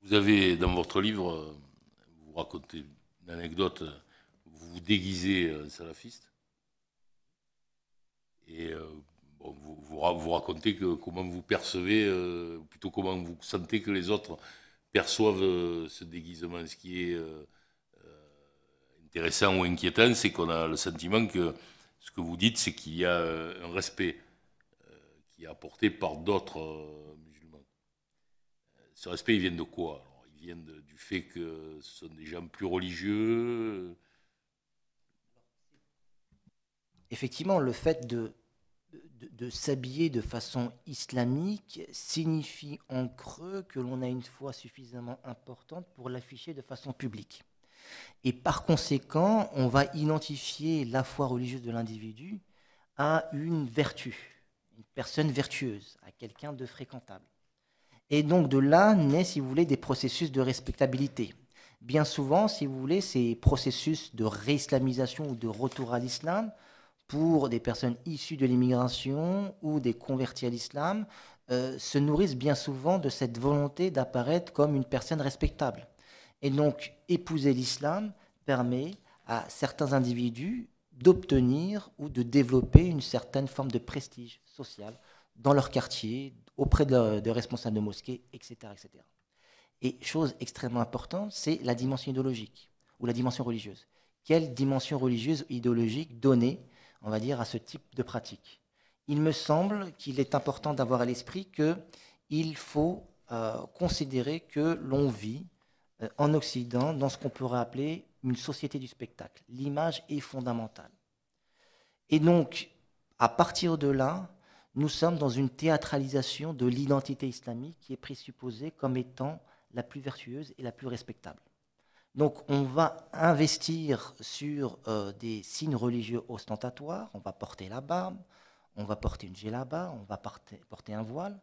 Vous avez, dans votre livre, vous racontez une anecdote, vous vous déguisez en salafiste et bon, vous racontez comment vous percevez, plutôt comment vous sentez que les autres perçoivent ce déguisement. Ce qui est intéressant ou inquiétant, c'est qu'on a le sentiment que ce que vous dites, c'est qu'il y a un respect qui est apporté par d'autres musulmans. Ce respect, il vient de quoi alors? Il vient du fait que ce sont des gens plus religieux. Effectivement, le fait de s'habiller de façon islamique signifie en creux que l'on a une foi suffisamment importante pour l'afficher de façon publique. Et par conséquent, on va identifier la foi religieuse de l'individu à une vertu, une personne vertueuse, à quelqu'un de fréquentable. Et donc de là naît, si vous voulez, des processus de respectabilité. Bien souvent, si vous voulez, ces processus de réislamisation ou de retour à l'islam, pour des personnes issues de l'immigration ou des convertis à l'islam, se nourrissent bien souvent de cette volonté d'apparaître comme une personne respectable. Et donc, épouser l'islam permet à certains individus d'obtenir ou de développer une certaine forme de prestige social dans leur quartier, auprès de responsables de mosquées, etc., etc. Et chose extrêmement importante, c'est la dimension idéologique ou la dimension religieuse. Quelle dimension religieuse ou idéologique donner, on va dire, à ce type de pratique? Il me semble qu'il est important d'avoir à l'esprit qu'il faut considérer que l'on vit en Occident dans ce qu'on pourrait appeler une société du spectacle. L'image est fondamentale. Et donc, à partir de là, nous sommes dans une théâtralisation de l'identité islamique qui est présupposée comme étant la plus vertueuse et la plus respectable. Donc on va investir sur des signes religieux ostentatoires, on va porter la barbe, on va porter une djellaba, on va porter un voile,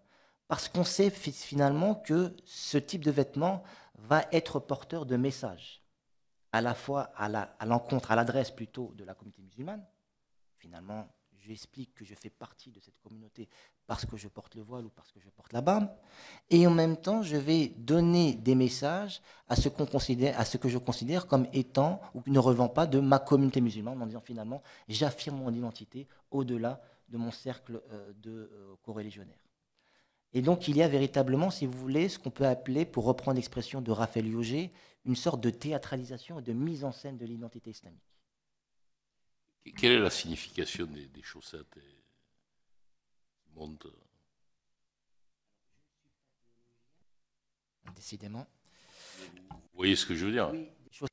parce qu'on sait finalement que ce type de vêtement va être porteur de messages, à la fois à l'encontre, à l'adresse plutôt de la communauté musulmane. Finalement, j'explique que je fais partie de cette communauté parce que je porte le voile ou parce que je porte la barbe. Et en même temps, je vais donner des messages à ce que je considère comme étant ou ne relevant pas de ma communauté musulmane, en disant finalement, j'affirme mon identité au-delà de mon cercle de coreligionnaires. Et donc, il y a véritablement, si vous voulez, ce qu'on peut appeler, pour reprendre l'expression de Raphaël Yogé, une sorte de théâtralisation et de mise en scène de l'identité islamique. Quelle est la signification des chaussettes qui montent? Décidément. Vous voyez ce que je veux dire? Oui, des choses.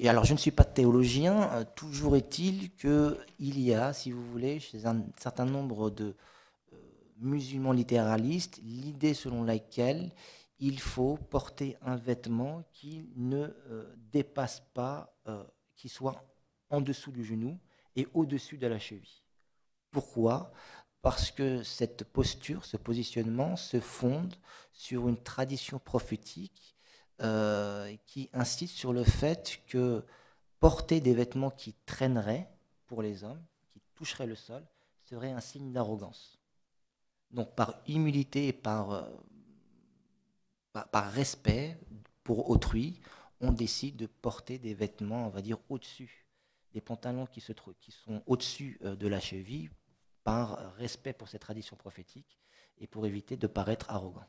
Alors, je ne suis pas théologien, toujours est-il qu'il y a, si vous voulez, chez un certain nombre de musulmans littéralistes, l'idée selon laquelle il faut porter un vêtement qui ne dépasse pas, qui soit en dessous du genou et au-dessus de la cheville. Pourquoi? Parce que cette posture, ce positionnement se fonde sur une tradition prophétique qui insiste sur le fait que porter des vêtements qui traîneraient pour les hommes, qui toucheraient le sol, serait un signe d'arrogance. Donc par humilité et par respect pour autrui, on décide de porter des vêtements, on va dire, au-dessus, des pantalons qui sont au-dessus de la cheville, par respect pour cette tradition prophétique et pour éviter de paraître arrogant.